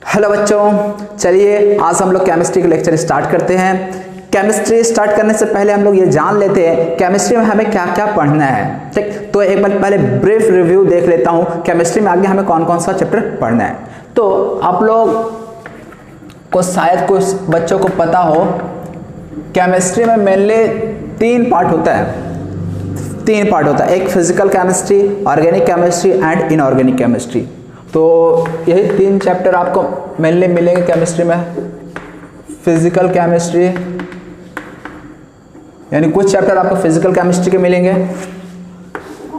Hello बच्चों, चलिए आज हम लोग केमिस्ट्री के लेक्चर स्टार्ट करते हैं। केमिस्ट्री स्टार्ट करने से पहले हम लोग ये जान लेते हैं केमिस्ट्री में हमें क्या क्या पढ़ना है। ठीक, तो एक बार पहले ब्रीफ रिव्यू देख लेता हूँ केमिस्ट्री में आगे हमें कौन कौन सा चैप्टर पढ़ना है। तो आप लोग को शायद कुछ बच्चों को पता हो केमिस्ट्री में मेनली तीन पार्ट होता है। एक physical chemistry, organic chemistry and inorganic chemistry. तो यही तीन चैप्टर आपको मेनली मिलेंगे केमिस्ट्री में। फिजिकल केमिस्ट्री यानी कुछ चैप्टर आपको फिजिकल केमिस्ट्री के मिलेंगे,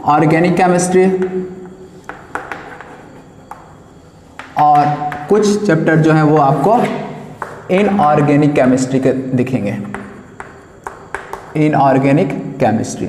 ऑर्गेनिक केमिस्ट्री और कुछ चैप्टर जो है वो आपको इनऑर्गेनिक केमिस्ट्री के दिखेंगे। Inorganic chemistry.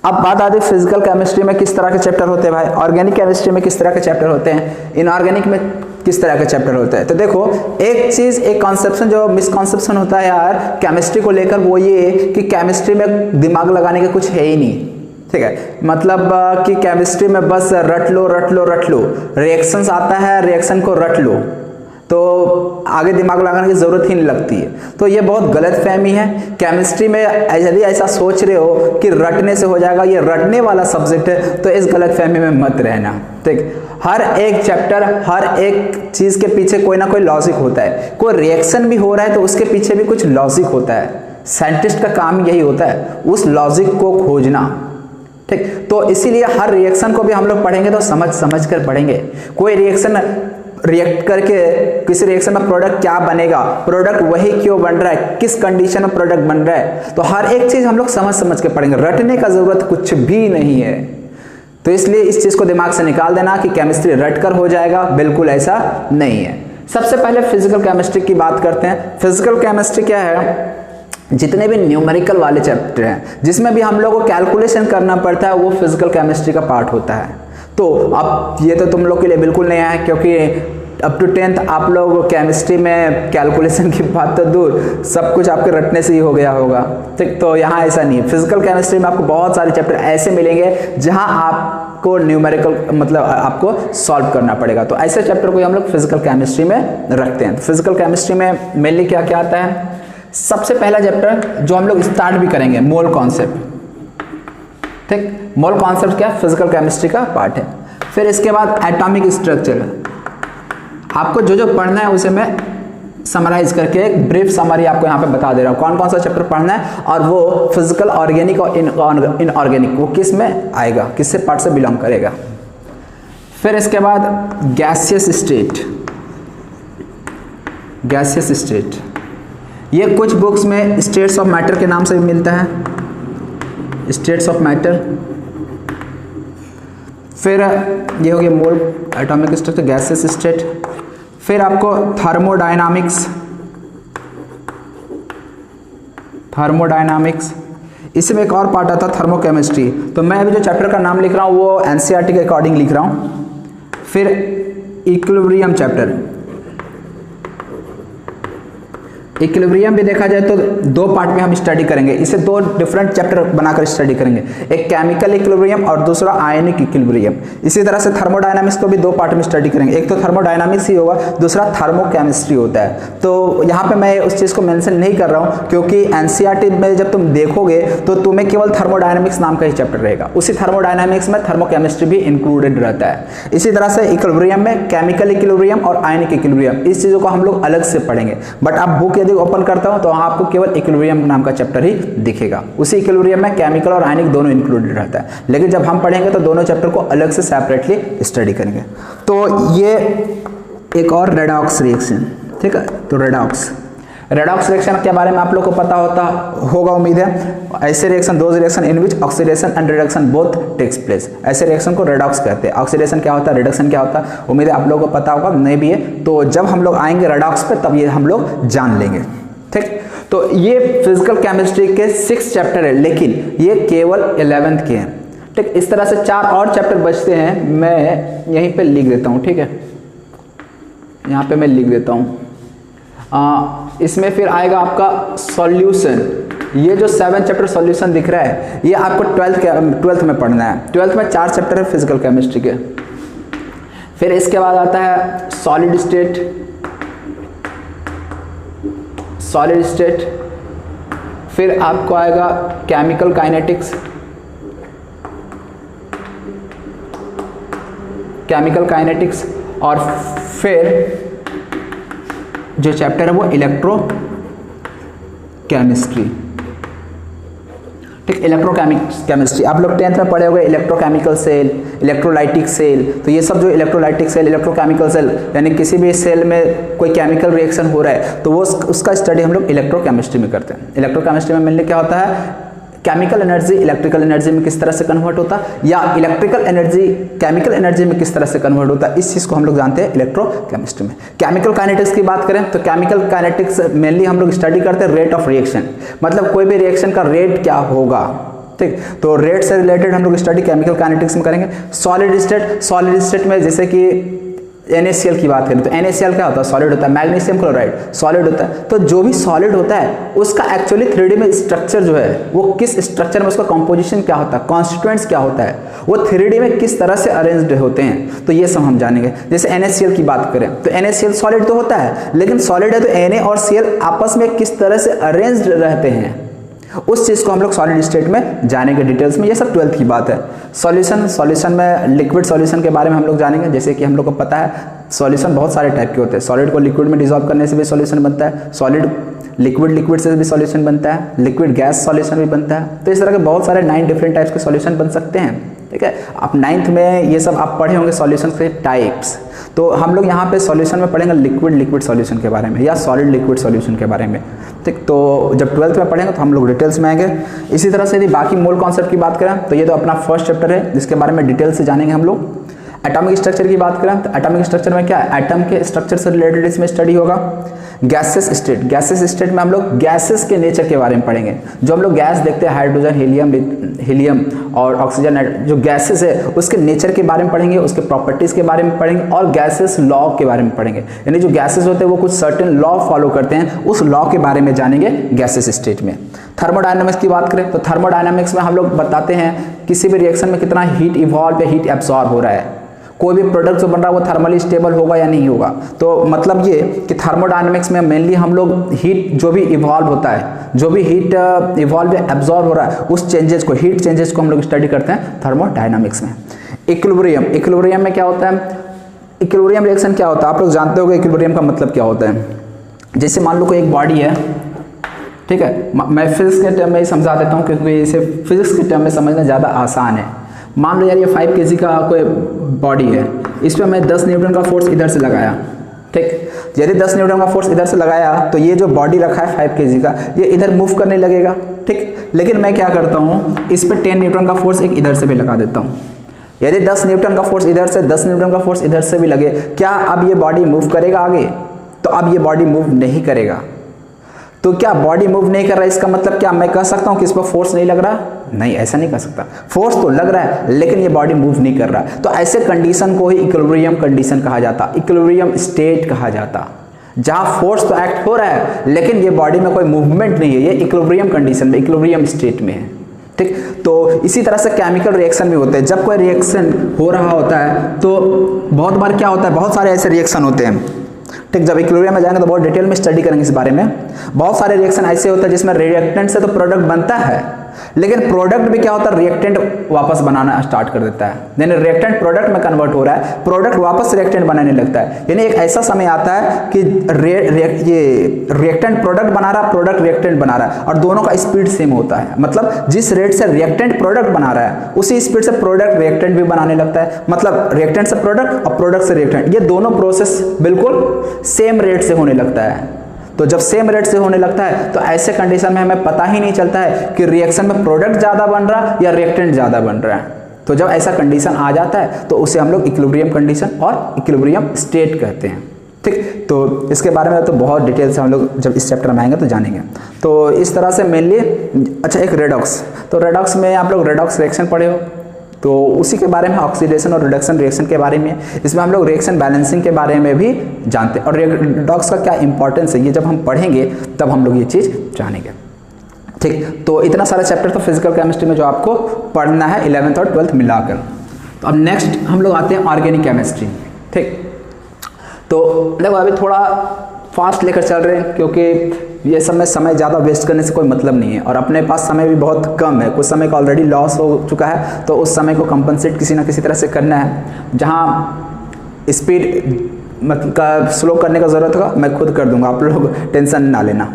अब बात आती है फिजिकल केमिस्ट्री में किस तरह के चैप्टर होते हैं भाई, ऑर्गेनिक केमिस्ट्री में किस तरह के चैप्टर होते हैं, इनऑर्गेनिक में किस तरह के चैप्टर होते हैं। तो देखो एक चीज, एक कॉन्सेप्शन जो मिसकॉन्सेप्शन होता है यार केमिस्ट्री को लेकर, वो ये कि केमिस्ट्री में दिमाग लगाने का कुछ है ही नहीं। ठीक है, मतलब कि केमिस्ट्री में बस रट लो, रिएक्शंस आता है, रिएक्शन को रट लो, तो आगे दिमाग लगाने की जरूरत ही नहीं लगती है। तो ये बहुत गलत फहमी है। केमिस्ट्री में यदि ऐसा सोच रहे हो कि रटने से हो जाएगा, ये रटने वाला सब्जेक्ट है, तो इस गलत फहमी में मत रहना। ठीक, हर एक चैप्टर, हर एक चीज के पीछे कोई ना कोई लॉजिक होता है। कोई रिएक्शन भी हो रहा है तो उसके पीछे भी कुछ लॉजिक होता है। साइंटिस्ट का काम यही होता है, उस लॉजिक को खोजना। ठीक, तो इसीलिए हर रिएक्शन को भी हम लोग पढ़ेंगे तो समझ कर पढ़ेंगे। कोई रिएक्शन रिएक्ट करके किसी रिएक्शन में प्रोडक्ट क्या बनेगा, प्रोडक्ट वही क्यों बन रहा है, किस कंडीशन में प्रोडक्ट बन रहा है, तो हर एक चीज हम लोग समझ के पढ़ेंगे। रटने का जरूरत कुछ भी नहीं है। तो इसलिए इस चीज को दिमाग से निकाल देना कि केमिस्ट्री रट कर हो जाएगा, बिल्कुल ऐसा नहीं है। सबसे पहले फिजिकल केमिस्ट्री की बात करते हैं। फिजिकल केमिस्ट्री क्या है, जितने भी न्यूमेरिकल वाले चैप्टर हैं जिसमें भी हम लोग को कैलकुलेशन करना पड़ता है, वो फिजिकल केमिस्ट्री का पार्ट होता है। तो अब ये तो तुम लोग के लिए बिल्कुल नया है, क्योंकि अप टू 10th आप लोग केमिस्ट्री में कैलकुलेशन की बात तो दूर, सब कुछ आपके रटने से ही हो गया होगा। ठीक, तो यहाँ ऐसा नहीं है। फिजिकल केमिस्ट्री में आपको बहुत सारे चैप्टर ऐसे मिलेंगे जहाँ आपको न्यूमेरिकल मतलब आपको सॉल्व करना पड़ेगा। तो ऐसे चैप्टर को हम लोग फिजिकल केमिस्ट्री में रखते हैं। फिजिकल केमिस्ट्री में मेनली क्या क्या आता है, सबसे पहला चैप्टर जो हम लोग स्टार्ट भी करेंगे, मोल कॉन्सेप्ट। ठीक, मोल कॉन्सेप्ट क्या है, फिजिकल केमिस्ट्री का पार्ट है। फिर इसके बाद एटॉमिक स्ट्रक्चर। आपको जो जो पढ़ना है उसे मैं समराइज करके एक ब्रीफ समरी आपको यहाँ पे बता दे रहा हूँ कौन कौन सा चैप्टर पढ़ना है, और वो फिजिकल, ऑर्गेनिक और इनऑर्गेनिक वो किस में आएगा, किससे पार्ट से बिलोंग करेगा। फिर इसके बाद गैसियस स्टेट, ये कुछ बुक्स में स्टेट्स ऑफ मैटर के नाम से भी मिलता है, स्टेट्स ऑफ मैटर। फिर ये हो गया मोल, एटॉमिक स्ट्रक्चर, गैसेस स्टेट। फिर आपको थर्मोडायनामिक्स, इसमें एक और पार्ट आता है थर्मोकेमिस्ट्री। तो मैं अभी जो चैप्टर का नाम लिख रहा हूँ वो एनसीईआरटी के अकॉर्डिंग लिख रहा हूँ। फिर इक्विलिब्रियम चैप्टर, इक्विलिब्रियम भी देखा जाए तो दो पार्ट में हम स्टडी करेंगे। इसे दो डिफरेंट चैप्टर बनाकर स्टडी करेंगे, एक केमिकल इक्विलिब्रियम और दूसरा आयनिक इक्विलिब्रियम। इसी तरह से थर्मोडायनामिक्स को भी दो पार्ट में स्टडी करेंगे, एक तो थर्मोडायनामिक्स ही होगा, दूसरा थर्मोकेमिस्ट्री होता है। तो यहाँ पे मैं उस चीज़ को मेंशन नहीं कर रहा हूँ, क्योंकि एनसीईआरटी में जब तुम देखोगे तो तुम्हें केवल थर्मोडायनामिक्स नाम का ही चैप्टर रहेगा। उसी थर्मोडायनामिक्स में थर्मोकेमिस्ट्री भी इंक्लूडेड रहता है। इसी तरह से इक्विलिब्रियम में केमिकल इक्विलिब्रियम और आयनिक इक्विलिब्रियम, इस चीज़ों को हम लोग अलग से पढ़ेंगे। बट अब बुक यदि ओपन करता हूं तो आपको केवल इक्विलिब्रियम नाम का चैप्टर ही दिखेगा। उसी इक्विलिब्रियम में केमिकल और आयनिक दोनों इंक्लूडेड रहता है, लेकिन जब हम पढ़ेंगे तो दोनों चैप्टर को अलग से सेपरेटली स्टडी करेंगे। तो ये एक और रेडॉक्स रिएक्शन। ठीक है, तो रेडॉक्स रिएक्शन के बारे में आप लोग को पता होगा उम्मीद है। ऐसे reaction, those reaction in which oxidation and reduction both takes place, ऐसे रिएक्शन को रेडॉक्स कहते हैं। ऑक्सीडेशन क्या होता है, रिडक्शन क्या होता है, उम्मीद है आप लोगों को पता होगा, नहीं भी है तो जब हम लोग आएंगे रेडॉक्स पे तब ये हम लोग जान लेंगे। ठीक, तो ये फिजिकल केमिस्ट्री के 6 चैप्टर है, लेकिन ये केवल 11th के हैं। ठीक, इस तरह से 4 और चैप्टर बचते हैं, मैं यहीं पे लिख देता हूँ। ठीक है, यहाँ पे मैं लिख देता हूँ। इसमें फिर आएगा आपका सॉल्यूशन। ये जो 7 चैप्टर सॉल्यूशन दिख रहा है ये आपको 12th में पढ़ना है। 12th में 4 चैप्टर है फिजिकल केमिस्ट्री के। फिर इसके बाद आता है सॉलिड स्टेट, फिर आपको आएगा केमिकल काइनेटिक्स, और फिर जो चैप्टर है वो इलेक्ट्रोकेमिस्ट्री। ठीक, इलेक्ट्रोकेमिस्ट्री आप लोग 10th में पढ़े होंगे, इलेक्ट्रोकेमिकल सेल, इलेक्ट्रोलाइटिक सेल। तो ये सब जो इलेक्ट्रोलाइटिक सेल, इलेक्ट्रोकेमिकल सेल, यानी किसी भी सेल में कोई केमिकल रिएक्शन हो रहा है तो वो उसका स्टडी हम लोग इलेक्ट्रोकेमिस्ट्री में करते हैं। इलेक्ट्रोकेमिस्ट्री में मेनली क्या होता है, केमिकल एनर्जी इलेक्ट्रिकल एनर्जी में किस तरह से कन्वर्ट होता है, या इलेक्ट्रिकल एनर्जी केमिकल एनर्जी में किस तरह से कन्वर्ट होता है, इस चीज़ को हम लोग जानते हैं इलेक्ट्रोकेमिस्ट्री में। केमिकल काइनेटिक्स की बात करें तो केमिकल काइनेटिक्स मेनली हम लोग स्टडी करते हैं रेट ऑफ रिएक्शन, मतलब कोई भी रिएक्शन का रेट क्या होगा। ठीक, तो रेट से रिलेटेड हम लोग स्टडी केमिकल काइनेटिक्स में करेंगे। सॉलिड स्टेट में जैसे कि NaCl की बात करें तो NaCl क्या होता है, सॉलिड होता है। मैग्नीशियम क्लोराइड सॉलिड होता है। तो जो भी सॉलिड होता है उसका एक्चुअली 3D में स्ट्रक्चर जो है वो किस स्ट्रक्चर में, उसका कंपोजिशन क्या होता है, कॉन्स्टिट्यूएंट्स क्या होता है, वो 3D में किस तरह से अरेंज्ड होते हैं, तो ये सब हम जानेंगे। जैसे NaCl की बात करें तो NaCl सॉलिड तो होता है, लेकिन सॉलिड है तो Na और Cl आपस में किस तरह से अरेंज्ड रहते हैं, उस चीज़ को हम लोग सॉलिड स्टेट में जानेंगे डिटेल्स में। ये सब 12th की बात है। सॉल्यूशन में लिक्विड सॉल्यूशन के बारे में हम लोग जानेंगे। जैसे कि हम लोग को पता है सॉल्यूशन बहुत सारे टाइप के होते हैं। सॉलिड को लिक्विड में डिसॉल्व करने से भी सॉल्यूशन बनता है, सॉलिड लिक्विड से भी सॉल्यूशन बनता है, लिक्विड गैस सॉल्यूशन भी बनता है। तो इस तरह के बहुत सारे 9 डिफरेंट टाइप्स के सॉल्यूशन बन सकते हैं। ठीक है, आप 9th में ये सब आप पढ़े होंगे सॉल्यूशन के टाइप्स। तो हम लोग यहाँ पे सॉल्यूशन में पढ़ेंगे लिक्विड सॉल्यूशन के बारे में या सॉलिड लिक्विड सॉल्यूशन के बारे में। ठीक, तो जब 12th में पढ़ेंगे तो हम लोग डिटेल्स में आएंगे। इसी तरह से यदि बाकी मोल कॉन्सेप्ट की बात करें तो ये तो अपना फर्स्ट चैप्टर है जिसके बारे में डिटेल से जानेंगे हम लोग। एटॉमिक स्ट्रक्चर की बात करें तो एटॉमिक स्ट्रक्चर में क्या है, एटम के स्ट्रक्चर से रिलेटेड इसमें स्टडी होगा। गैसेस स्टेट में हम लोग गैसेस के नेचर के बारे में पढ़ेंगे। जो हम लोग गैस देखते हैं हाइड्रोजन, हीलियम और ऑक्सीजन, जो गैसेस है उसके नेचर के बारे में पढ़ेंगे, उसके प्रॉपर्टीज के बारे में पढ़ेंगे और गैसेस लॉ के बारे में पढ़ेंगे। यानी जो गैसेस होते हैं वो कुछ सर्टेन लॉ फॉलो करते हैं, उस लॉ के बारे में जानेंगे गैसेस स्टेट में। थर्मोडायनामिक्स की बात करें तो थर्मोडायनामिक्स में हम लोग बताते हैं किसी भी रिएक्शन में कितना हीट इवॉल्व या हीट एब्सॉर्ब हो रहा है, कोई भी प्रोडक्ट जो बन रहा है वो थर्मली स्टेबल होगा या नहीं होगा। तो मतलब ये कि थर्मोडायनामिक्स में मेनली हम लोग हीट जो भी इवॉल्व होता है, जो भी हीट इवॉल्व या एब्जॉर्ब हो रहा है उस चेंजेस को, हीट चेंजेस को हम लोग स्टडी करते हैं थर्मोडायनामिक्स में। इक्विलिब्रियम में क्या होता है, इक्विलिब्रियम रिएक्शन क्या होता है, आप लोग जानते होंगे इक्विलिब्रियम का मतलब क्या होता है। जैसे मान लो कोई एक बॉडी है, ठीक है, मैं फिजिक्स के टर्म में ही समझा देता हूँ क्योंकि इसे फिजिक्स के टर्म में समझना ज़्यादा आसान है। मान लो यार ये 5 kg का कोई बॉडी है, इस पर मैं 10 न्यूटन का फोर्स इधर से लगाया। ठीक, यदि 10 न्यूटन का फोर्स इधर से लगाया तो ये जो बॉडी रखा है 5 kg का, ये इधर मूव करने लगेगा। ठीक, लेकिन मैं क्या करता हूँ, इस पर 10 न्यूटन का फोर्स एक इधर से भी लगा देता हूँ। यदि 10 न्यूटन का फोर्स इधर से, 10 न्यूटन का फोर्स इधर से भी लगे, क्या अब ये बॉडी मूव करेगा आगे? तो अब ये बॉडी मूव नहीं करेगा। तो क्या बॉडी मूव नहीं कर रहा है, इसका मतलब क्या मैं कह सकता हूँ कि इस पर फोर्स नहीं लग रहा? नहीं, ऐसा नहीं कह सकता। फोर्स तो लग रहा है लेकिन ये बॉडी मूव नहीं कर रहा। तो ऐसे कंडीशन को ही इक्विलिब्रियम कंडीशन कहा जाता, इक्विलिब्रियम स्टेट कहा जाता, जहां फोर्स तो एक्ट हो रहा है लेकिन ये बॉडी में कोई मूवमेंट नहीं है, ये इक्विलिब्रियम कंडीशन में, इक्विलिब्रियम स्टेट में है। ठीक, तो इसी तरह से केमिकल रिएक्शन भी होते हैं। जब कोई रिएक्शन हो रहा होता है तो बहुत बार क्या होता है, बहुत सारे ऐसे रिएक्शन होते हैं। ठीक, जब इक्विलिब्रियम में जाएंगे तो बहुत डिटेल में स्टडी करेंगे इस बारे में। बहुत सारे रिएक्शन ऐसे होते हैं जिसमें रिएक्टेंट से तो प्रोडक्ट बनता है, लेकिन प्रोडक्ट भी क्या होता है, रिएक्टेंट वापस बनाना स्टार्ट कर देता है। यानी रिएक्टेंट प्रोडक्ट में कन्वर्ट हो रहा है, प्रोडक्ट वापस रिएक्टेंट बनाने लगता है। यानी एक ऐसा समय आता है कि ये रिएक्टेंट प्रोडक्ट बना रहा है, प्रोडक्ट रिएक्टेंट बना रहा है और दोनों का स्पीड सेम होता है। मतलब जिस रेट से रिएक्टेंट प्रोडक्ट बना रहा है उसी स्पीड से प्रोडक्ट रिएक्टेंट भी बनाने लगता है। मतलब रिएक्टेंट से प्रोडक्ट और प्रोडक्ट से रिएक्टेंट, ये दोनों प्रोसेस बिल्कुल सेम रेट से होने लगता है। तो जब सेम रेट से होने लगता है तो ऐसे कंडीशन में हमें पता ही नहीं चलता है कि रिएक्शन में प्रोडक्ट ज़्यादा बन रहा या रिएक्टेंट ज़्यादा बन रहा है। तो जब ऐसा कंडीशन आ जाता है तो उसे हम लोग इक्विलिब्रियम कंडीशन और इक्विलिब्रियम स्टेट कहते हैं। ठीक, तो इसके बारे में तो बहुत डिटेल से हम लोग जब इस चैप्टर में आएंगे तो जानेंगे। तो इस तरह से मेनली, अच्छा एक रेडॉक्स, तो रेडॉक्स में आप लोग रेडॉक्स रिएक्शन पढ़े हो तो उसी के बारे में, ऑक्सीडेशन और रिडक्शन रिएक्शन के बारे में, इसमें हम लोग रिएक्शन बैलेंसिंग के बारे में भी जानते हैं और रेडॉक्स का क्या इंपॉर्टेंस है ये जब हम पढ़ेंगे तब हम लोग ये चीज़ जानेंगे। ठीक, तो इतना सारा चैप्टर तो फिजिकल केमिस्ट्री में जो आपको पढ़ना है 11th और 12th मिलाकर। तो अब नेक्स्ट हम लोग आते हैं ऑर्गेनिक केमिस्ट्री। ठीक। तो देखो अभी थोड़ा फास्ट लेकर चल रहे हैं, क्योंकि ये सब में समय ज़्यादा वेस्ट करने से कोई मतलब नहीं है, और अपने पास समय भी बहुत कम है, कुछ समय का ऑलरेडी लॉस हो चुका है, तो उस समय को कंपनसेट किसी ना किसी तरह से करना है। जहाँ स्पीड मतलब का स्लो करने का ज़रूरत होगा मैं खुद कर दूंगा, आप लोग टेंशन ना लेना।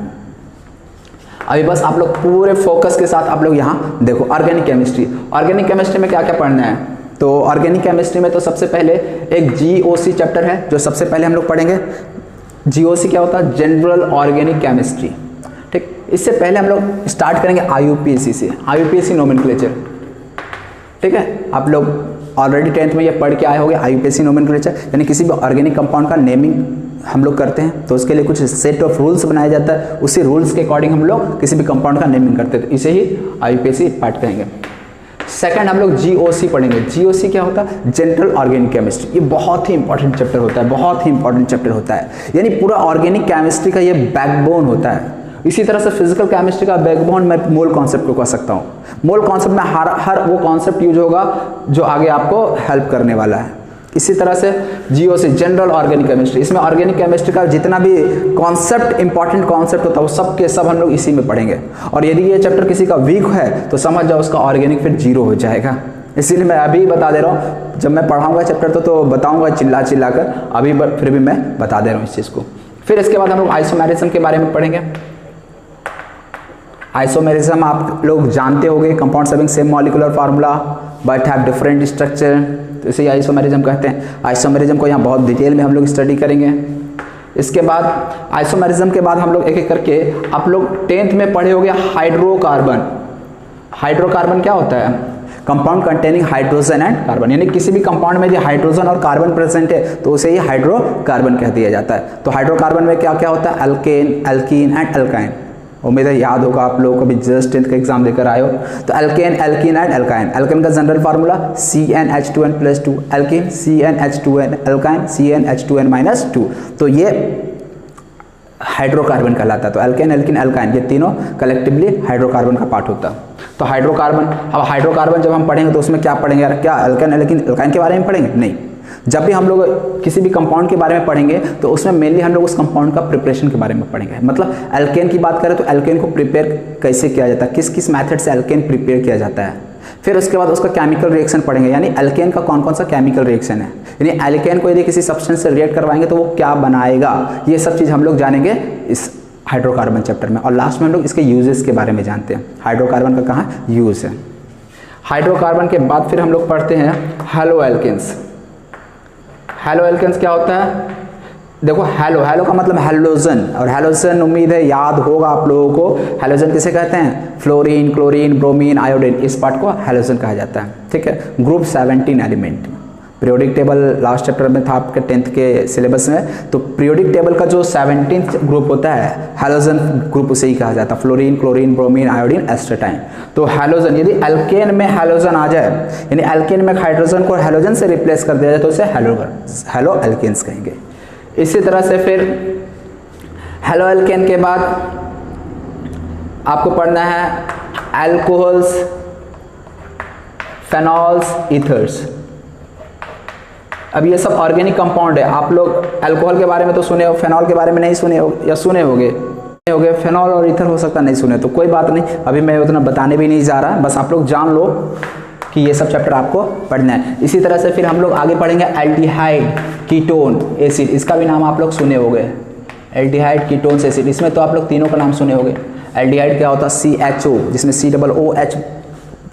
अभी बस आप लोग पूरे फोकस के साथ आप लोग यहाँ देखो ऑर्गेनिक केमिस्ट्री। ऑर्गेनिक केमिस्ट्री में क्या क्या पढ़ना है, तो ऑर्गेनिक केमिस्ट्री में तो सबसे पहले एक जीओसी चैप्टर है जो सबसे पहले हम लोग पढ़ेंगे। जीओसी क्या होता है, जनरल ऑर्गेनिक केमिस्ट्री। ठीक, इससे पहले हम लोग स्टार्ट करेंगे आईयूपीएसी से, आईयूपीएसी नोमेनक्लेचर। ठीक है, आप लोग ऑलरेडी 10th में ये पढ़ के आए होंगे आईयूपीएसी नोमेनक्लेचर, यानी किसी भी ऑर्गेनिक कंपाउंड का नेमिंग हम लोग करते हैं, तो उसके लिए कुछ सेट ऑफ रूल्स बनाया जाता है, उसी रूल्स के अकॉर्डिंग हम लोग किसी भी कंपाउंड का नेमिंग करते हैं, तो इसे ही आईयूपीएसी पार्ट कहेंगे। सेकंड हम लोग जीओसी पढ़ेंगे। जीओसी क्या होता है, जनरल ऑर्गेनिक केमिस्ट्री। ये बहुत ही इंपॉर्टेंट चैप्टर होता है, बहुत ही इंपॉर्टेंट चैप्टर होता है, यानी पूरा ऑर्गेनिक केमिस्ट्री का ये बैकबोन होता है। इसी तरह से फिजिकल केमिस्ट्री का बैकबोन मैं मोल कॉन्सेप्ट को कह सकता हूँ। मोल कॉन्सेप्ट में हर वो कॉन्सेप्ट यूज होगा जो आगे आपको हेल्प करने वाला है। इसी तरह से जीओसी जनरल ऑर्गेनिक केमिस्ट्री, इसमें ऑर्गेनिक केमिस्ट्री का जितना भी कॉन्सेप्ट इंपॉर्टेंट कॉन्सेप्ट होता है वो सब के सब हम लोग इसी में पढ़ेंगे। और यदि ये चैप्टर किसी का वीक है तो समझ जाओ उसका ऑर्गेनिक फिर जीरो हो जाएगा। इसीलिए मैं अभी बता दे रहा हूँ, जब मैं पढ़ाऊंगा चैप्टर तो बताऊंगा चिल्ला चिल्ला कर, अभी फिर भी मैं बता दे रहा हूँ इस चीज़ को। फिर इसके बाद हम लोग आइसोमेरिज्म के बारे में पढ़ेंगे। आइसोमेरिज्म आप लोग जानते होंगे, compounds having same molecular formula but have different structure, तो इसे आइसोमेरिज्म कहते हैं। आइसोमेरिज्म को यहाँ बहुत डिटेल में हम लोग स्टडी करेंगे। इसके बाद आइसोमेरिज्म के बाद हम लोग एक एक करके, आप लोग 10th में पढ़े होंगे हाइड्रोकार्बन। हाइड्रोकार्बन क्या होता है, compound containing hydrogen and carbon, यानी किसी भी कंपाउंड में यदि हाइड्रोजन और कार्बन प्रेजेंट है तो उसे ही हाइड्रोकार्बन कह दिया जाता है। तो हाइड्रोकार्बन में क्या क्या होता है, अल्केन, एल्कीन एंड एल्काइन। उम्मीद है याद होगा आप लोगों को, भी जस्ट 10th का एग्जाम देकर आए हो। तो alkane, alkene and alkyne. Alkane का general formula CnH2n+2, alkene CnH2n, alkyne CnH2n-2। तो ये हाइड्रोकार्बन कहलाता है। तो एल्केन, एल्कीन, एल्काइन ये तीनों कलेक्टिवली हाइड्रोकार्बन का पार्ट होता है। तो हाइड्रोकार्बन, अब हाइड्रोकार्बन जब हम पढ़ेंगे तो उसमें क्या पढ़ेंगे यार, क्या एल्केन, एल्कीन, एल्काइन के बारे में पढ़ेंगे? नहीं। जब भी हम लोग किसी भी कंपाउंड के बारे में पढ़ेंगे तो उसमें मेनली हम लोग उस कंपाउंड का प्रिपरेशन के बारे में पढ़ेंगे। मतलब एल्केन की बात करें तो एल्केन को प्रिपेयर कैसे किया जाता है, किस किस मेथड से एल्केन प्रिपेयर किया जाता है। फिर उसके बाद उसका केमिकल रिएक्शन पढ़ेंगे, यानी एल्केन का कौन कौन सा केमिकल रिएक्शन है, यानी एल्केन को यदि किसी सब्सटेंस से रिएक्ट करवाएंगे तो वो क्या बनाएगा, ये सब चीज़ हम लोग जानेंगे इस हाइड्रोकार्बन चैप्टर में। और लास्ट में हम लोग इसके यूजेस के बारे में जानते हैं, हाइड्रोकार्बन का कहाँ यूज है। हाइड्रोकार्बन के बाद फिर हम लोग पढ़ते हैं हैलो एल्केन्स। हैलो एल्केन्स क्या होता है, देखो हैलो, हैलो का मतलब हैलोजन, और हैलोजन उम्मीद है याद होगा आप लोगों को। हैलोजन किसे कहते हैं, फ्लोरीन, क्लोरीन, ब्रोमीन, आयोडीन, इस पार्ट को हैलोजन कहा जाता है। ठीक है, group 17 element. Periodic table last chapter में था आपके 10th के सिलेबस में, तो पीरियोडिक टेबल का जो 17th ग्रुप होता है हैलोजन ग्रुप उसे ही कहा जाता है। Fluorine, chlorine, bromine, iodine, astatine. तो हैलोजन, यदि एल्केन में हैलोजन आ जाए, यानी एल्केन में हाइड्रोजन को हैलोजन से रिप्लेस कर दिया जाए तो उसे हैलो एल्केन्स कहेंगे। इसी तरह से फिर हैलो एल्केन के बाद आपको पढ़ना है एल्कोहल्स, फेनॉल्स, ईथर्स। अब ये सब ऑर्गेनिक कंपाउंड है। आप लोग अल्कोहल के बारे में तो सुने हो, फेनॉल के बारे में नहीं सुने हो या सुने होगे, फेनॉल और ईथर हो सकता नहीं सुने, तो कोई बात नहीं, अभी मैं उतना बताने भी नहीं जा रहा, बस आप लोग जान लो कि ये सब चैप्टर आपको पढ़ना है। इसी तरह से फिर हम लोग आगे पढ़ेंगे एल्डिहाइड कीटोन एसिड, इसका भी नाम आप लोग सुने होंगे, एल्डिहाइड कीटोन एसिड। इसमें तो आप लोग तीनों का नाम सुने होंगे। एल्डिहाइड क्या होता है, CHO, जिसमें COOH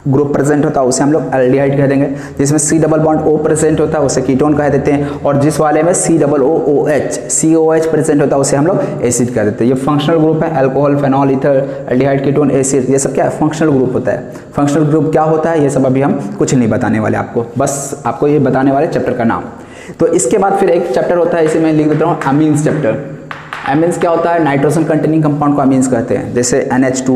ग्रुप प्रेजेंट होता है उसे हम लोग एल्डिहाइड कह देंगे। जिसमें C+O प्रेजेंट होता है उसे कीटोन कह देते हैं, और जिस वाले में COOH प्रेजेंट होता है उसे हम लोग एसिड कह देते हैं। ये फंक्शनल ग्रुप है, alcohol, phenol, ether, aldehyde, ketone, acid, ये सब क्या है, फंक्शनल ग्रुप होता है। फंक्शनल ग्रुप क्या होता है ये सब अभी हम कुछ नहीं बताने वाले आपको, बस आपको ये बताने वाले चैप्टर का नाम। तो इसके बाद फिर एक चैप्टर होता है, इसे मैं लिख देता हूँ अमीन्स चैप्टर। अमीन्स क्या होता है, नाइट्रोजन कंटेनिंग कंपाउंड को अमीन्स कहते हैं। जैसे NH2,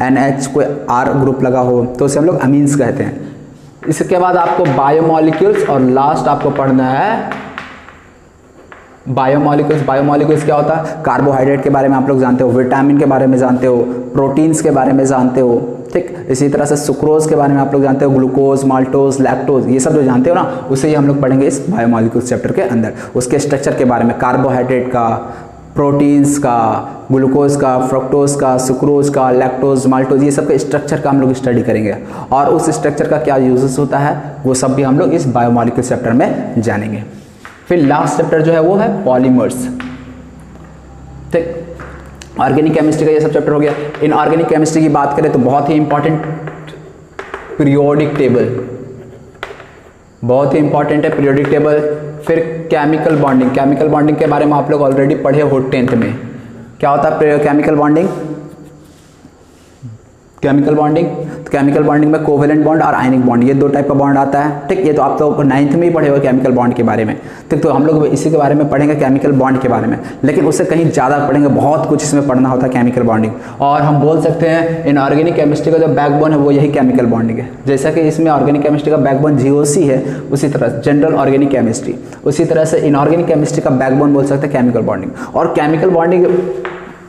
NH कोई R ग्रुप लगा हो तो उसे हम लोग अमीन्स कहते हैं। इसके बाद आपको बायोमॉलिक्यूल्स, और लास्ट आपको पढ़ना है बायोमॉलिक्यूल्स। बायोमॉलिक्यूल्स क्या होता है, कार्बोहाइड्रेट के बारे में आप लोग जानते हो, विटामिन के बारे में जानते हो, प्रोटीन्स के बारे में जानते हो, ठीक। इसी तरह से सुक्रोज के बारे में आप लोग जानते हो, ग्लूकोज, माल्टोज, लैक्टोज, ये सब जो जानते हो ना, उसे ही हम लोग पढ़ेंगे इस बायोमॉलिक्यूल्स चैप्टर के अंदर। उसके स्ट्रक्चर के बारे में, कार्बोहाइड्रेट का, प्रोटीन्स का, ग्लूकोज का, फ्रक्टोज का, सुक्रोज का, लैक्टोज, माल्टोज, ये सब के स्ट्रक्चर का हम लोग स्टडी करेंगे। और उस स्ट्रक्चर का क्या यूजेस होता है वो सब भी हम लोग इस बायोमॉलिक्यूल्स चैप्टर में जानेंगे। फिर लास्ट चैप्टर जो है वो है पॉलीमर्स, ठीक। ऑर्गेनिक केमिस्ट्री का ये सब चैप्टर हो गया। इन ऑर्गेनिक केमिस्ट्री की बात करें तो बहुत ही इंपॉर्टेंट पीरियोडिक टेबल, बहुत ही इंपॉर्टेंट है पीरियोडिक टेबल। फिर केमिकल बॉन्डिंग, केमिकल बॉन्डिंग के बारे में आप लोग ऑलरेडी पढ़े हो 10th में। क्या होता है केमिकल बॉन्डिंग? केमिकल बॉन्डिंग, तो केमिकल बॉन्डिंग में कोवेलेंट बॉन्ड और आयनिक बॉन्ड, ये दो टाइप का बॉन्ड आता है, ठीक। ये तो आप लोग 9th में ही पढ़े हो केमिकल बॉन्ड के बारे में, ठीक। तो हम लोग इसी के बारे में पढ़ेंगे, केमिकल बॉन्ड के बारे में, लेकिन उससे कहीं ज़्यादा पढ़ेंगे, बहुत कुछ इसमें पढ़ना होता है केमिकल बॉन्डिंग। और हम बोल सकते हैं इन ऑर्गेनिक केमिस्ट्री का जो बैकबोन है वो यही केमिकल बॉन्डिंग है। जैसा कि इसमें ऑर्गेनिक केमिस्ट्री का बैकबोन GOC है, उसी तरह जनरल ऑर्गेनिक केमिस्ट्री, उसी तरह से इनऑर्गेनिक केमिस्ट्री का बैकबोन बोल सकते हैं केमिकल बॉन्डिंग। और केमिकल बॉन्डिंग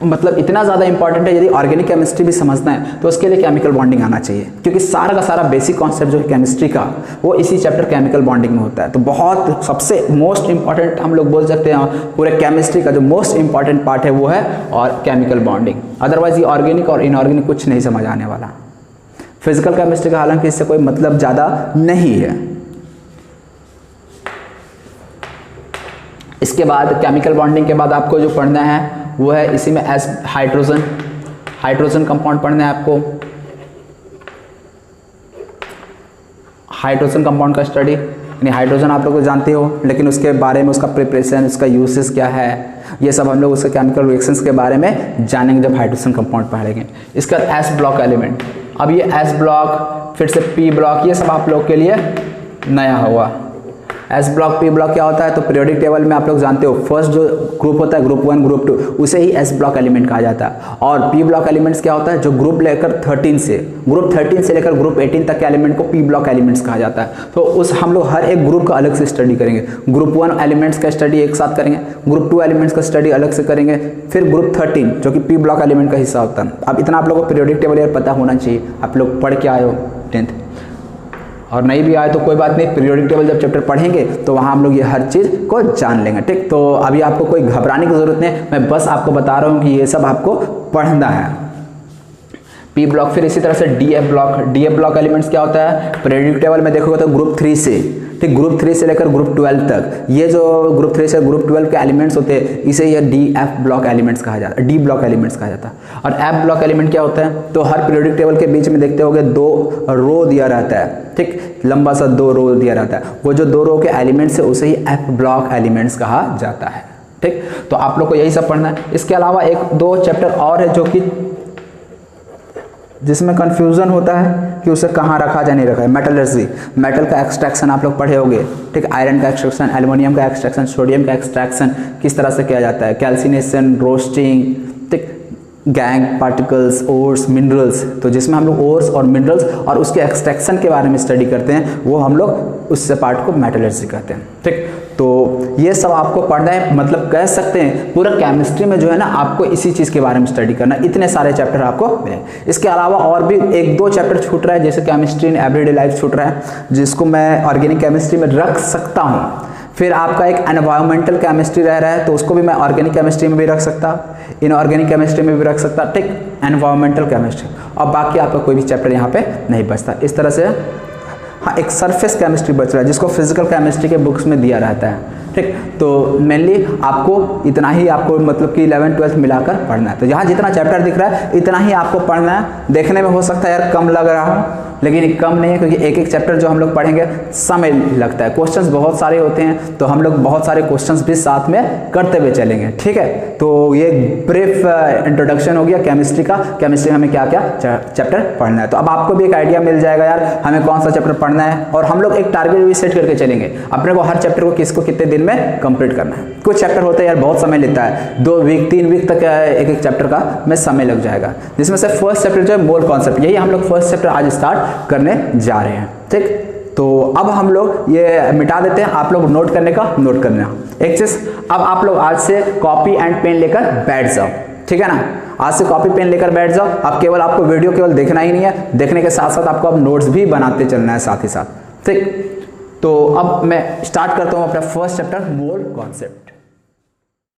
मतलब इतना ज़्यादा इंपॉर्टेंट है, यदि ऑर्गेनिक केमिस्ट्री भी समझना है तो उसके लिए केमिकल बॉन्डिंग आना चाहिए, क्योंकि सारा का सारा बेसिक कॉन्सेप्ट जो है केमिस्ट्री का वो इसी चैप्टर केमिकल बॉन्डिंग में होता है। तो बहुत सबसे मोस्ट इंपॉर्टेंट हम लोग बोल सकते हैं पूरे केमिस्ट्री का जो मोस्ट इंपॉर्टेंट पार्ट है वो है और केमिकल बॉन्डिंग। अदरवाइज ये ऑर्गेनिक और इनऑर्गेनिक कुछ नहीं समझ आने वाला। फिजिकल केमिस्ट्री का हालांकि इससे कोई मतलब ज़्यादा नहीं है। इसके बाद केमिकल बॉन्डिंग के बाद आपको जो पढ़ना है वो है इसी में हाइड्रोजन कंपाउंड पढ़ना है आपको। हाइड्रोजन कंपाउंड का स्टडी, यानी हाइड्रोजन आप लोग जानते हो, लेकिन उसके बारे में, उसका प्रिपरेशन, उसका यूसेस क्या है, ये सब हम लोग उसके केमिकल रिएक्शंस के बारे में जानेंगे जब हाइड्रोजन कंपाउंड पढ़ेंगे। इसका S ब्लॉक एलिमेंट, अब ये S ब्लॉक, फिर से P ब्लॉक, ये सब आप लोग के लिए नया हुआ। S ब्लॉक, P ब्लॉक क्या होता है? तो पीरियोडिक टेबल में आप लोग जानते हो फर्स्ट जो ग्रुप होता है, ग्रुप 1, ग्रुप 2, उसे ही S ब्लॉक एलिमेंट कहा जाता है। और P ब्लॉक एलिमेंट्स क्या होता है? जो ग्रुप लेकर 13 से, ग्रुप 13 से लेकर ग्रुप 18 तक के एलिमेंट को P ब्लॉक एलिमेंट्स कहा जाता है। तो उस हम लोग हर एक ग्रुप का अलग से स्टडी करेंगे। ग्रुप 1 एलिमेंट्स का स्टडी एक साथ करेंगे, ग्रुप 2 एलिमेंट्स का स्टडी अलग से करेंगे, फिर ग्रुप 13 जो कि P ब्लॉक एलिमेंट का हिस्सा होता है। अब इतना आप लोगों को पीरियोडिक टेबल यार पता होना चाहिए, आप लोग पढ़ के आए हो 10th, और नहीं भी आए तो कोई बात नहीं, पीरियोडिक टेबल जब चैप्टर पढ़ेंगे तो वहाँ हम लोग ये हर चीज़ को जान लेंगे, ठीक। तो अभी आपको कोई घबराने की ज़रूरत नहीं, मैं बस आपको बता रहा हूँ कि ये सब आपको पढ़ना है। P ब्लॉक, फिर इसी तरह से DF block. DF block elements क्या होता है? पीरियोडिक टेबल में देखोगे तो ग्रुप 3 से, ठीक, ग्रुप 3 से लेकर ग्रुप 12 तक, ये जो ग्रुप 3 से ग्रुप 12 के एलिमेंट्स होते हैं इसे ये DF ब्लॉक एलिमेंट्स कहा जाता है, D ब्लॉक एलिमेंट्स कहा जाता है। और F ब्लॉक एलिमेंट क्या होता है? तो हर पीरियोडिक टेबल के बीच में देखते होगे 2 रो दिया रहता है, ठीक, लंबा सा 2 रो दिया रहता है, वो जो 2 रो के एलिमेंट्स है उसे ही F ब्लॉक एलिमेंट्स कहा जाता है, ठीक। तो आप लोग को यही सब पढ़ना है। इसके अलावा 1-2 चैप्टर और है जो कि जिसमें कंफ्यूजन होता है कि उसे कहाँ रखा जा नहीं रखा है। मेटलर्जी, मेटल का एक्सट्रैक्शन आप लोग पढ़े होंगे, ठीक। आयरन का एक्सट्रैक्शन, एल्युमिनियम का एक्सट्रैक्शन, सोडियम का एक्सट्रैक्शन किस तरह से किया जाता है, कैल्सिनेशन, रोस्टिंग, ठीक, गैंग पार्टिकल्स, ओर्स, मिनरल्स। तो जिसमें हम लोग ओर्स और मिनरल्स और उसके एक्सट्रैक्शन के बारे में स्टडी करते हैं वो हम लोग उससे पार्ट को मेटलर्जी कहते हैं, ठीक। तो ये सब आपको पढ़ना है, मतलब कह सकते हैं पूरा केमिस्ट्री में जो है ना आपको इसी चीज़ के बारे में स्टडी करना है, इतने सारे चैप्टर आपको मिले। इसके अलावा और भी 1-2 चैप्टर छूट रहा है, जैसे केमिस्ट्री इन एवरीडे लाइफ छूट रहा है, जिसको मैं ऑर्गेनिक केमिस्ट्री में रख सकता हूँ। फिर आपका एक एनवायरमेंटल केमिस्ट्री रह रहा है तो उसको भी मैं ऑर्गेनिक केमिस्ट्री में भी रख सकता, इनऑर्गेनिक केमिस्ट्री में भी रख सकता, ठीक, एनवायरमेंटल केमिस्ट्री। और बाकी आपका कोई भी चैप्टर यहाँ पे नहीं बचता। इस तरह से हाँ एक सरफेस केमिस्ट्री बच रहा है जिसको फिजिकल केमिस्ट्री के बुक्स में दिया रहता है, ठीक। तो मेनली आपको इतना ही आपको मतलब कि 11th-12th मिलाकर पढ़ना है। तो यहाँ जितना चैप्टर दिख रहा है इतना ही आपको पढ़ना है। देखने में हो सकता है यार कम लग रहा हो, लेकिन कम नहीं है, क्योंकि एक एक चैप्टर जो हम लोग पढ़ेंगे समय लगता है, क्वेश्चंस बहुत सारे होते हैं, तो हम लोग बहुत सारे क्वेश्चंस भी साथ में करते हुए चलेंगे, ठीक है। तो ये ब्रीफ इंट्रोडक्शन हो गया केमिस्ट्री का, केमिस्ट्री में हमें क्या क्या चैप्टर पढ़ना है। तो अब आपको भी एक आइडिया मिल जाएगा यार हमें कौन सा चैप्टर पढ़ना है, और हम लोग एक टारगेट भी सेट करके चलेंगे अपने को, हर चैप्टर को किसको कितने दिन में कंप्लीट करना है। कुछ चैप्टर होते हैं यार बहुत समय लेता है, 2 वीक 3 वीक तक एक एक चैप्टर का में समय लग जाएगा, जिसमें से फर्स्ट चैप्टर जो है मोल कॉन्सेप्ट, यही हम लोग फर्स्ट चैप्टर आज स्टार्ट करने जा रहे हैं, ठीक। तो अब हम लोग ये मिटा देते हैं, आप लोग नोट करने का नोट करना एक चीज। अब आप लोग आज से कॉपी एंड पेन लेकर बैठ जाओ, ठीक है ना। आज से कॉपी पेन लेकर बैठ जाओ, अब केवल आपको वीडियो केवल देखना ही नहीं है, देखने के साथ साथ आपको अब नोट्स भी बनाते चलना है साथ ही साथ, ठीक। तो अब मैं स्टार्ट करता हूँ अपना फर्स्ट चैप्टर, मोड कॉन्सेप्ट।